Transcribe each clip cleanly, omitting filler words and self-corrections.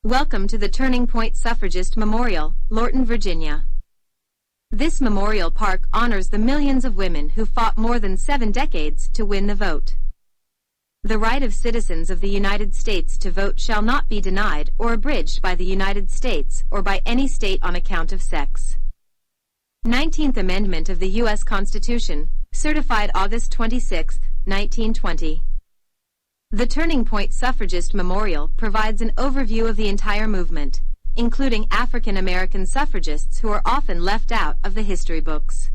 Welcome to the Turning Point Suffragist Memorial, Lorton, Virginia. This memorial park honors the millions of women who fought more than 7 decades to win the vote. The right of citizens of the United States to vote shall not be denied or abridged by the United States or by any state on account of sex. 19th Amendment of the U.S. Constitution, certified August 26, 1920. The Turning Point Suffragist Memorial provides an overview of the entire movement, including African American suffragists who are often left out of the history books.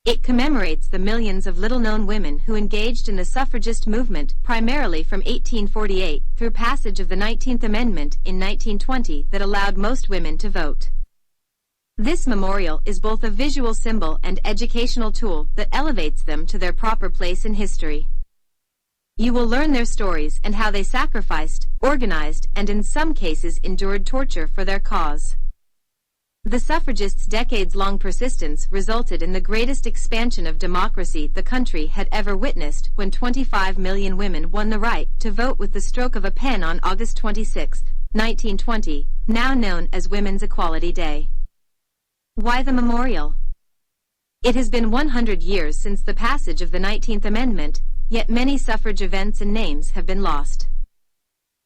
It commemorates the millions of little-known women who engaged in the suffragist movement primarily from 1848 through passage of the 19th Amendment in 1920 that allowed most women to vote. This memorial is both a visual symbol and educational tool that elevates them to their proper place in history. You will learn their stories and how they sacrificed, organized, and in some cases endured torture for their cause. The suffragists' decades-long persistence resulted in the greatest expansion of democracy the country had ever witnessed when 25 million women won the right to vote with the stroke of a pen on August 26, 1920, now known as Women's Equality Day. Why the memorial? It has been 100 years since the passage of the 19th Amendment, yet many suffrage events and names have been lost.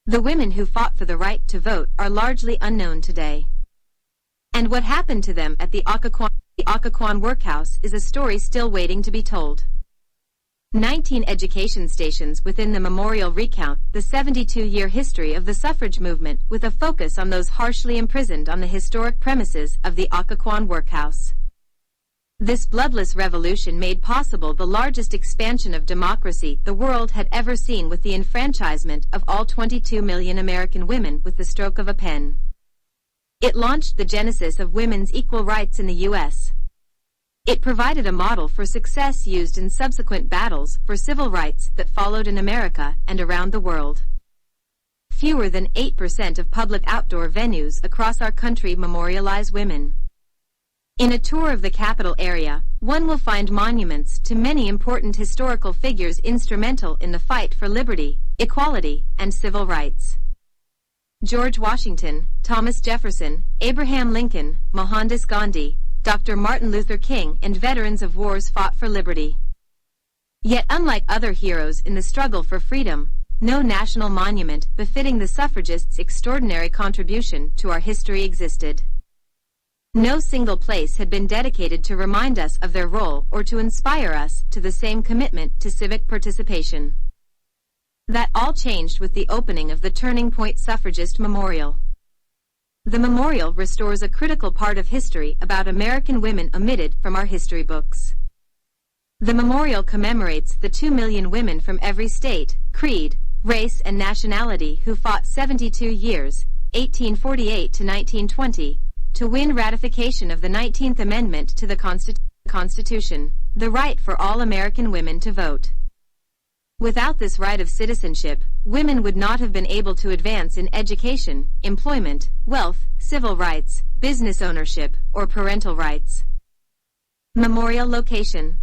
The women who fought for the right to vote are largely unknown today. And what happened to them at the Occoquan workhouse is a story still waiting to be told. 19 education stations within the memorial recount the 72-year history of the suffrage movement with a focus on those harshly imprisoned on the historic premises of the Occoquan workhouse. This bloodless revolution made possible the largest expansion of democracy the world had ever seen with the enfranchisement of all 22 million American women with the stroke of a pen. It launched the genesis of women's equal rights in the U.S. It provided a model for success used in subsequent battles for civil rights that followed in America and around the world. Fewer than 8% of public outdoor venues across our country memorialize women. In a tour of the capital area, one will find monuments to many important historical figures instrumental in the fight for liberty, equality, and civil rights. George Washington, Thomas Jefferson, Abraham Lincoln, Mohandas Gandhi, Dr. Martin Luther King, and veterans of wars fought for liberty. Yet unlike other heroes in the struggle for freedom, no national monument befitting the suffragists' extraordinary contribution to our history existed. No single place had been dedicated to remind us of their role or to inspire us to the same commitment to civic participation. That all changed with the opening of the Turning Point Suffragist Memorial. The memorial restores a critical part of history about American women omitted from our history books. The memorial commemorates the 2 million women from every state, creed, race, and nationality who fought 72 years, 1848 to 1920, to win ratification of the 19th Amendment to the Constitution, the right for all American women to vote. Without this right of citizenship, women would not have been able to advance in education, employment, wealth, civil rights, business ownership, or parental rights. Memorial location.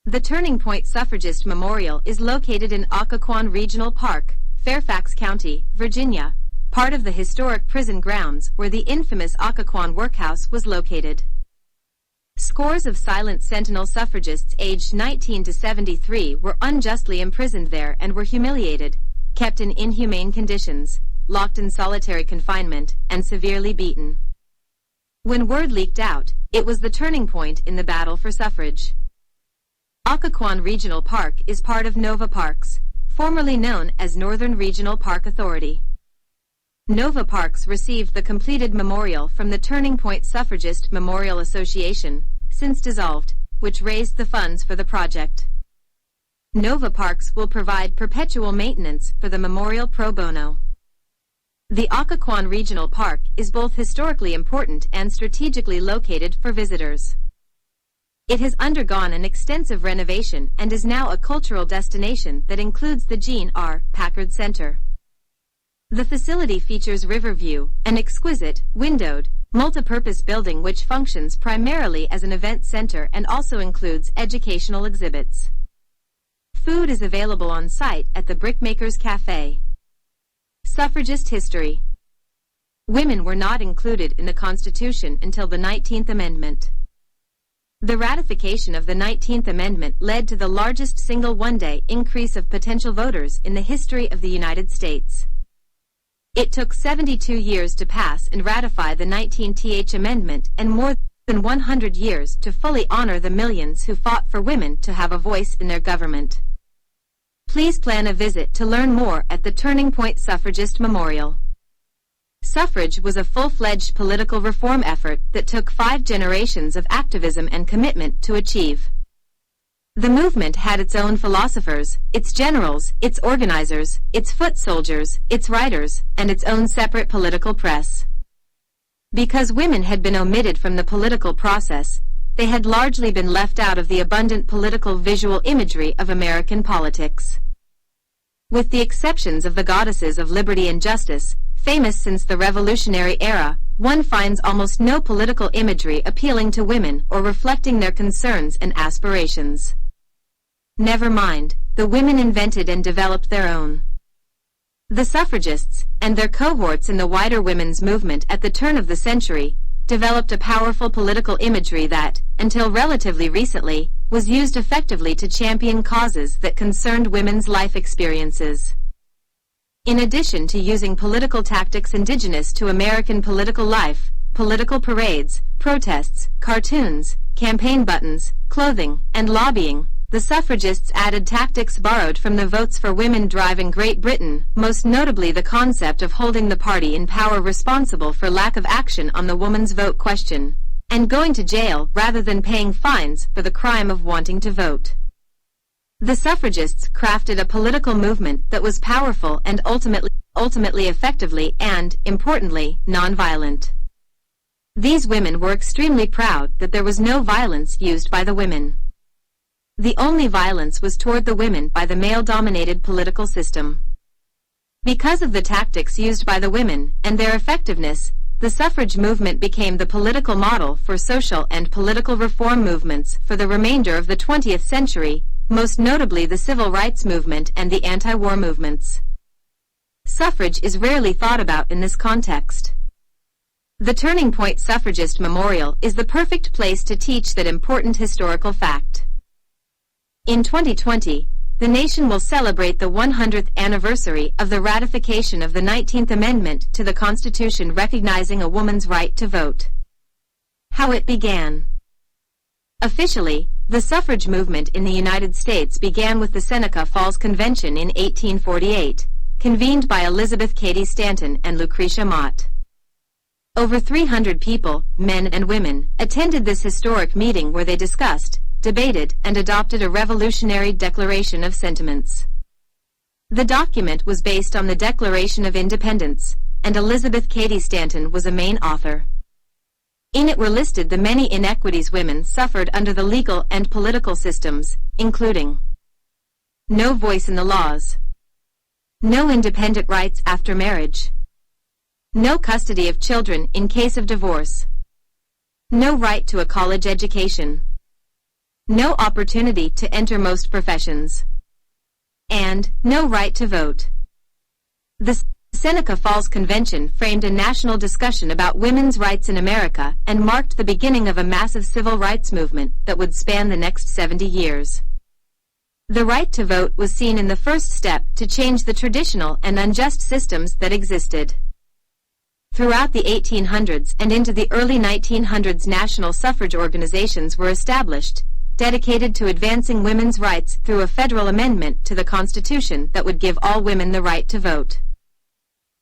The Turning Point Suffragist Memorial is located in Occoquan Regional Park, Fairfax County, Virginia, part of the historic prison grounds where the infamous Occoquan workhouse was located. Scores of silent sentinel suffragists aged 19 to 73 were unjustly imprisoned there and were humiliated, kept in inhumane conditions, locked in solitary confinement, and severely beaten. When word leaked out, it was the turning point in the battle for suffrage. Occoquan Regional Park is part of Nova Parks, formerly known as Northern Regional Park Authority. Nova Parks received the completed memorial from the Turning Point Suffragist Memorial Association, since dissolved, which raised the funds for the project. Nova Parks will provide perpetual maintenance for the memorial pro bono. The Occoquan Regional Park is both historically important and strategically located for visitors. It has undergone an extensive renovation and is now a cultural destination that includes the Jean R. Packard Center. The facility features Riverview, an exquisite, windowed, multipurpose building which functions primarily as an event center and also includes educational exhibits. Food is available on site at the Brickmakers Cafe. Suffragist history. Women were not included in the Constitution until the 19th Amendment. The ratification of the 19th Amendment led to the largest single one-day increase of potential voters in the history of the United States. It took 72 years to pass and ratify the 19th Amendment and more than 100 years to fully honor the millions who fought for women to have a voice in their government. Please plan a visit to learn more at the Turning Point Suffragist Memorial. Suffrage was a full-fledged political reform effort that took 5 generations of activism and commitment to achieve. The movement had its own philosophers, its generals, its organizers, its foot soldiers, its writers, and its own separate political press. Because women had been omitted from the political process, they had largely been left out of the abundant political visual imagery of American politics. With the exceptions of the goddesses of liberty and justice, famous since the Revolutionary era, one finds almost no political imagery appealing to women or reflecting their concerns and aspirations. Never mind, the women invented and developed their own. The suffragists, and their cohorts in the wider women's movement at the turn of the century, developed a powerful political imagery that, until relatively recently, was used effectively to champion causes that concerned women's life experiences. In addition to using political tactics indigenous to American political life, political parades, protests, cartoons, campaign buttons, clothing, and lobbying, the suffragists added tactics borrowed from the Votes for Women drive in Great Britain, most notably the concept of holding the party in power responsible for lack of action on the woman's vote question, and going to jail rather than paying fines for the crime of wanting to vote. The suffragists crafted a political movement that was powerful and ultimately effectively and, importantly, nonviolent. These women were extremely proud that there was no violence used by the women. The only violence was toward the women by the male-dominated political system. Because of the tactics used by the women and their effectiveness, the suffrage movement became the political model for social and political reform movements for the remainder of the 20th century, most notably the civil rights movement and the anti-war movements. Suffrage is rarely thought about in this context. The Turning Point Suffragist Memorial is the perfect place to teach that important historical fact. In 2020, the nation will celebrate the 100th anniversary of the ratification of the 19th Amendment to the Constitution recognizing a woman's right to vote. How it began. Officially, the suffrage movement in the United States began with the Seneca Falls Convention in 1848, convened by Elizabeth Cady Stanton and Lucretia Mott. Over 300 people, men and women, attended this historic meeting where they discussed, debated, and adopted a revolutionary Declaration of Sentiments. The document was based on the Declaration of Independence, and Elizabeth Cady Stanton was a main author. In it were listed the many inequities women suffered under the legal and political systems, including no voice in the laws, no independent rights after marriage, no custody of children in case of divorce, no right to a college education, no opportunity to enter most professions, and no right to vote. The Seneca Falls Convention framed a national discussion about women's rights in America and marked the beginning of a massive civil rights movement that would span the next 70 years. The right to vote was seen in the first step to change the traditional and unjust systems that existed. Throughout the 1800s and into the early 1900s, national suffrage organizations were established, dedicated to advancing women's rights through a federal amendment to the Constitution that would give all women the right to vote.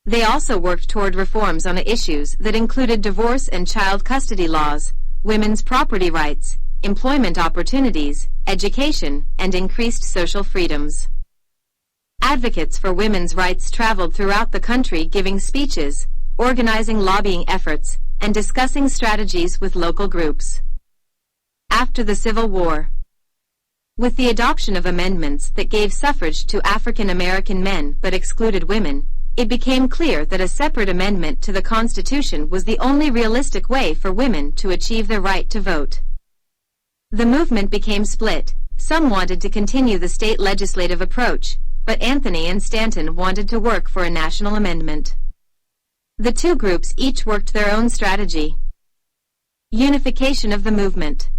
They also worked toward reforms on issues that included divorce and child custody laws, women's property rights, employment opportunities, education, and increased social freedoms. Advocates for women's rights traveled throughout the country giving speeches, organizing lobbying efforts, and discussing strategies with local groups. After the Civil War, with the adoption of amendments that gave suffrage to African American men but excluded women, it became clear that a separate amendment to the Constitution was the only realistic way for women to achieve their right to vote. The movement became split. Some wanted to continue the state legislative approach, but Anthony and Stanton wanted to work for a national amendment. The two groups each worked their own strategy. Unification of the movement.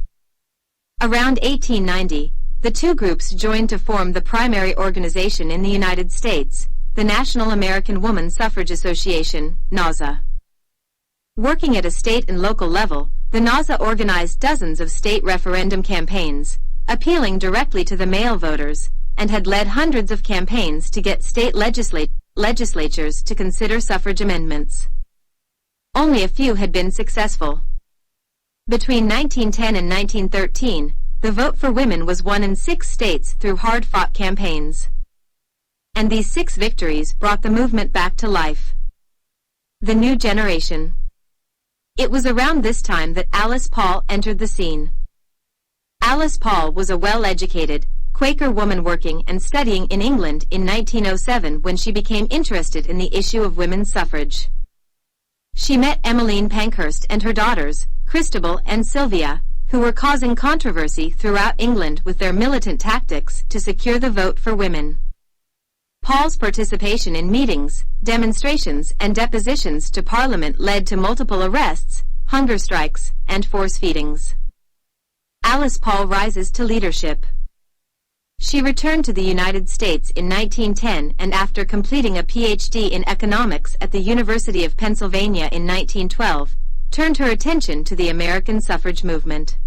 Around 1890, the two groups joined to form the primary organization in the United States, the National American Woman Suffrage Association, NASA. Working at a state and local level, the NASA organized dozens of state referendum campaigns, appealing directly to the male voters, and had led hundreds of campaigns to get state legislatures to consider suffrage amendments. Only a few had been successful. Between 1910 and 1913, the vote for women was won in 6 states through hard-fought campaigns. And these 6 victories brought the movement back to life. The new generation. It was around this time that Alice Paul entered the scene. Alice Paul was a well-educated, Quaker woman working and studying in England in 1907 when she became interested in the issue of women's suffrage. She met Emmeline Pankhurst and her daughters, Christabel and Sylvia, who were causing controversy throughout England with their militant tactics to secure the vote for women. Paul's participation in meetings, demonstrations, and depositions to Parliament led to multiple arrests, hunger strikes, and force feedings. Alice Paul rises to leadership. She returned to the United States in 1910 and after completing a Ph.D. in economics at the University of Pennsylvania in 1912, turned her attention to the American suffrage movement.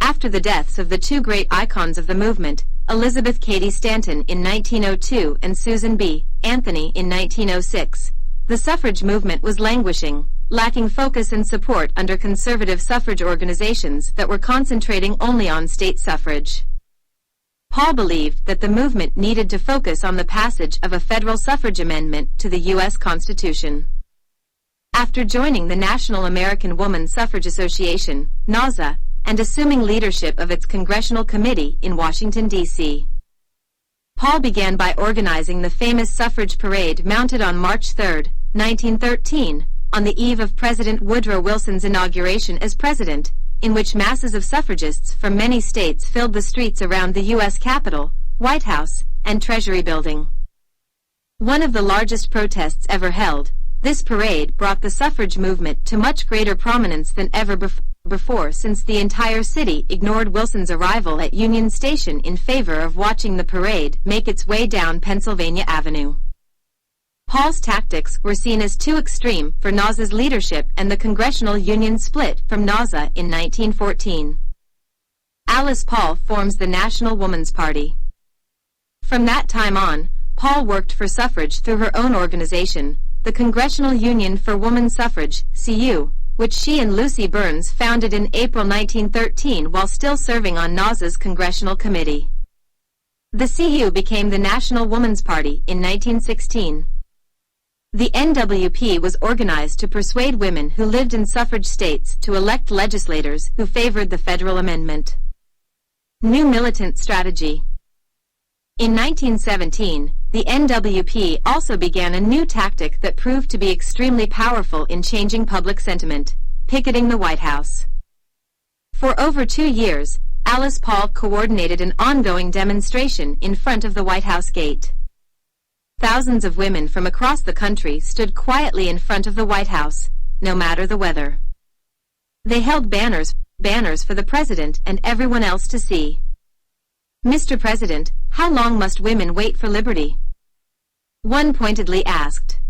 After the deaths of the two great icons of the movement, Elizabeth Cady Stanton in 1902 and Susan B. Anthony in 1906, the suffrage movement was languishing, lacking focus and support under conservative suffrage organizations that were concentrating only on state suffrage. Paul believed that the movement needed to focus on the passage of a federal suffrage amendment to the U.S. Constitution. After joining the National American Woman Suffrage Association, NASA, and assuming leadership of its congressional committee in Washington, D.C., Paul began by organizing the famous suffrage parade mounted on March 3, 1913, on the eve of President Woodrow Wilson's inauguration as president, in which masses of suffragists from many states filled the streets around the U.S. Capitol, White House, and Treasury Building. One of the largest protests ever held, this parade brought the suffrage movement to much greater prominence than ever before since the entire city ignored Wilson's arrival at Union Station in favor of watching the parade make its way down Pennsylvania Avenue. Paul's tactics were seen as too extreme for NASA's leadership and the Congressional Union split from NASA in 1914. Alice Paul forms the National Woman's Party. From that time on, Paul worked for suffrage through her own organization, the Congressional Union for Woman Suffrage, CU, which she and Lucy Burns founded in April 1913 while still serving on NASA's Congressional Committee. The CU became the National Woman's Party in 1916. The NWP was organized to persuade women who lived in suffrage states to elect legislators who favored the federal amendment. New militant strategy. In 1917, the NWP also began a new tactic that proved to be extremely powerful in changing public sentiment, picketing the White House. For over 2 years, Alice Paul coordinated an ongoing demonstration in front of the White House gate. Thousands of women from across the country stood quietly in front of the White House, no matter the weather. They held banners for the president and everyone else to see. "Mr. President, how long must women wait for liberty?" one pointedly asked.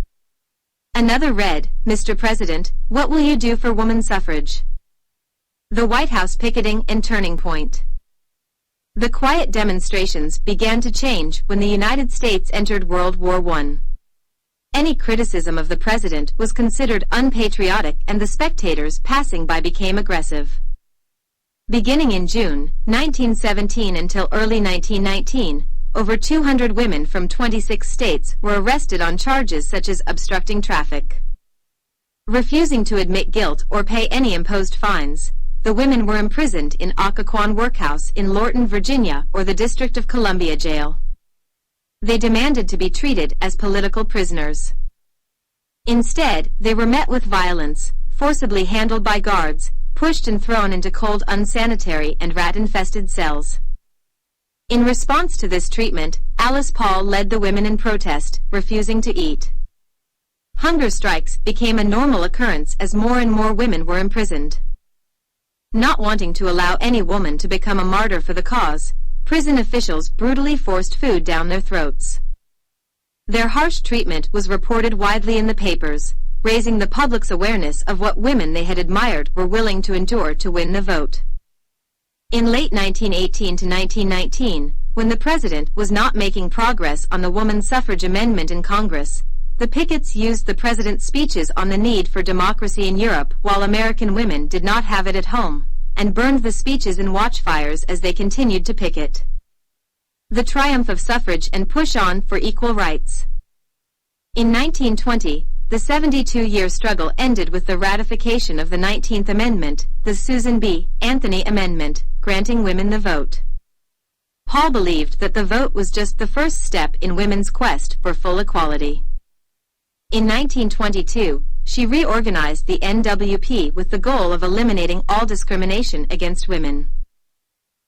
Another read, "Mr. President, what will you do for woman suffrage?" The White House picketing and turning point. The quiet demonstrations began to change when the United States entered World War I. Any criticism of the president was considered unpatriotic and the spectators passing by became aggressive. Beginning in June 1917 until early 1919, over 200 women from 26 states were arrested on charges such as obstructing traffic, refusing to admit guilt or pay any imposed fines. The women were imprisoned in Occoquan Workhouse in Lorton, Virginia, or the District of Columbia Jail. They demanded to be treated as political prisoners. Instead, they were met with violence, forcibly handled by guards, pushed and thrown into cold, unsanitary, and rat-infested cells. In response to this treatment, Alice Paul led the women in protest, refusing to eat. Hunger strikes became a normal occurrence as more and more women were imprisoned. Not wanting to allow any woman to become a martyr for the cause, prison officials brutally forced food down their throats. Their harsh treatment was reported widely in the papers, raising the public's awareness of what women they had admired were willing to endure to win the vote. In late 1918 to 1919, when the president was not making progress on the woman suffrage amendment in Congress, the pickets used the president's speeches on the need for democracy in Europe while American women did not have it at home, and burned the speeches in watchfires as they continued to picket. The triumph of suffrage and push on for equal rights. In 1920, the 72-year struggle ended with the ratification of the 19th Amendment, the Susan B. Anthony Amendment, granting women the vote. Paul believed that the vote was just the first step in women's quest for full equality. In 1922, she reorganized the NWP with the goal of eliminating all discrimination against women.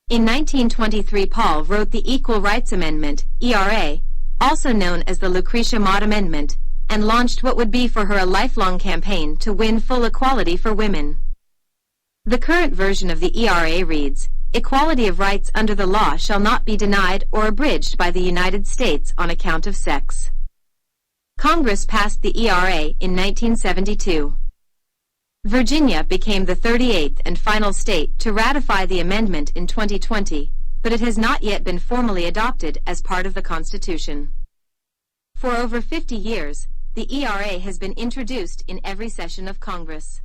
In 1923, Paul wrote the Equal Rights Amendment, ERA, also known as the Lucretia Mott Amendment, and launched what would be for her a lifelong campaign to win full equality for women. The current version of the ERA reads, "Equality of rights under the law shall not be denied or abridged by the United States on account of sex." Congress passed the ERA in 1972. Virginia became the 38th and final state to ratify the amendment in 2020, but it has not yet been formally adopted as part of the Constitution. For over 50 years, the ERA has been introduced in every session of Congress.